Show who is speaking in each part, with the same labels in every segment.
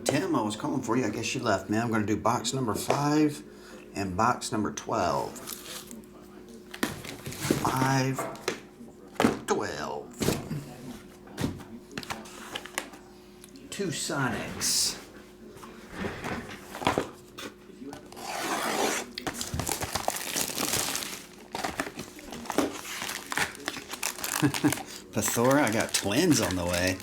Speaker 1: Tim, I was calling for you. I guess you left, man. I'm going to do box number 5 and box number 12. 5, 12. 2 Sonics. Pathora, I got twins on the way.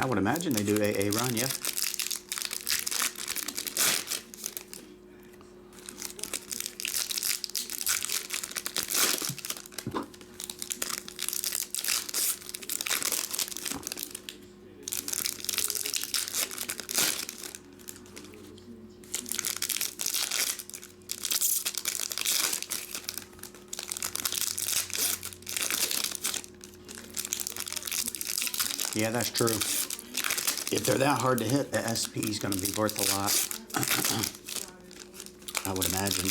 Speaker 1: I would imagine they do AA run, yeah. Yeah, that's true. If they're that hard to hit, the SP is going to be worth a lot. I would imagine.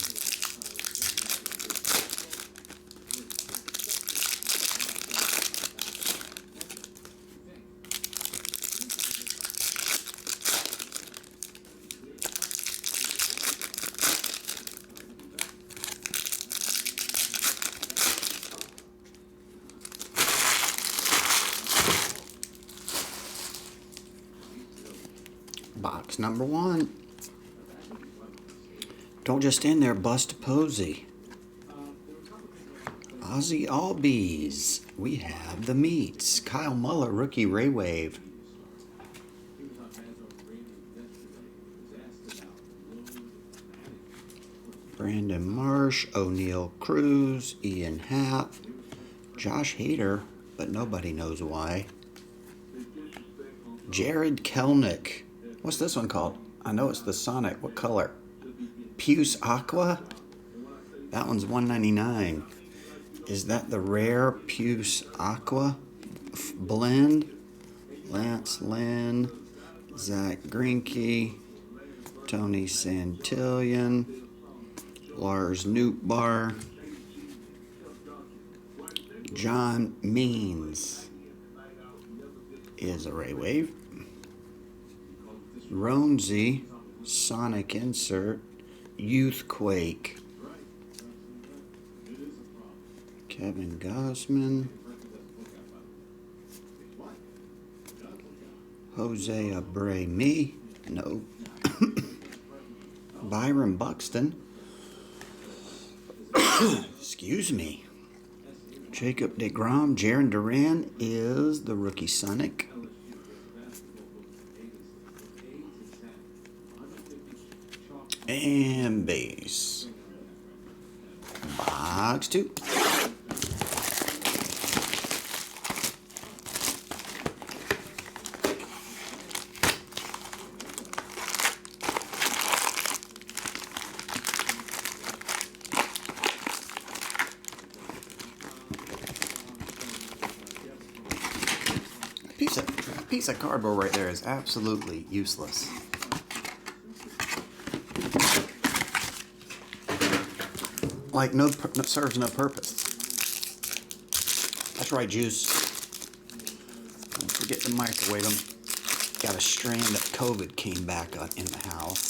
Speaker 1: Box number 1. Don't just stand there, bust a posy. Ozzy Albies. We have the meats. Kyle Muller, rookie Ray Wave. Brandon Marsh, O'Neal Cruz, Ian Happ, Josh Hader, but nobody knows why. Jared Kelnick. What's this one called? I know it's the Sonic. What color? Puce Aqua? That one's $1.99. Is that the rare Puce Aqua blend? Lance Lynn, Zach Greinke, Tony Santillan, Lars Nootbaar, John Means is a Ray Wave. Ronzi, Sonic Insert, Youthquake. Kevin Gausman, Jose Abreu, no. Byron Buxton, excuse me. Jacob deGrom, Jarren Duran is the rookie Sonic. And base. Box 2. Piece of cardboard right there is absolutely useless. Like serves no purpose. That's right, Juice. Don't forget to microwave them. Got a strand of COVID came back in the house.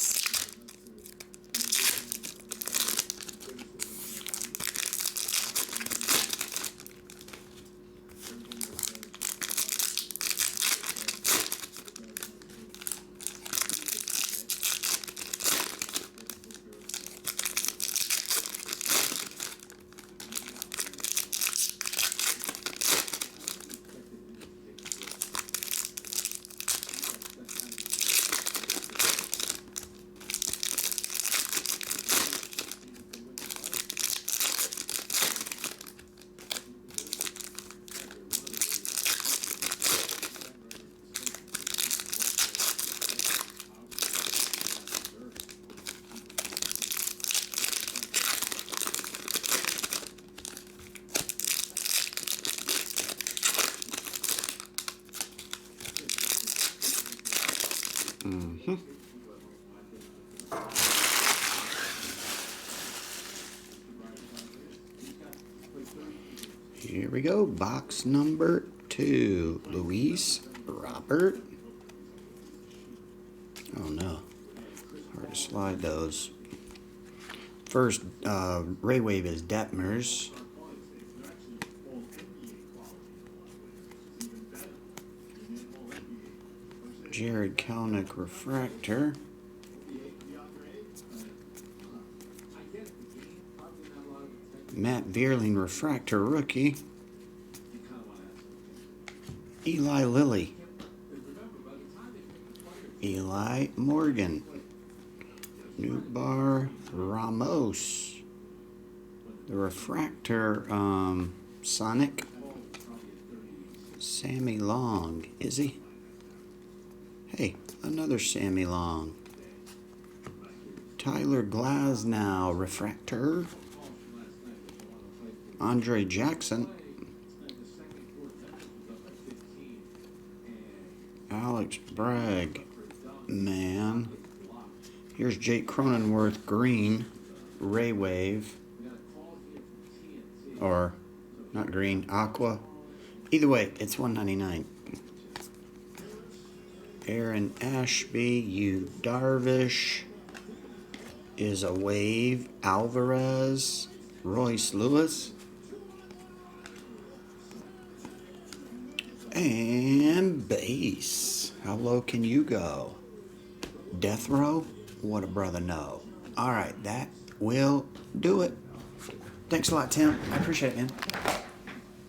Speaker 1: Here we go. Box number 2. Luis Robert. Oh no. Hard to slide those. First Ray Wave is Detmers. Jared Kelnick Refractor. Matt Vierling Refractor Rookie. Eli Lilly. Eli Morgan. Newbar Ramos. The Refractor Sonic. Sammy Long. Is he? Hey, another Sammy Long. Tyler Glasnow Refractor. Andre Jackson. Alex Bragg. Man. Here's Jake Cronenworth Green. Ray Wave. Or, not green, aqua. Either way, it's $1.99. Aaron Ashby, Yu Darvish is a wave. Alvarez, Royce Lewis. And base. How low can you go? Death row? What a brother know. All right, that will do it. Thanks a lot, Tim. I appreciate it, man.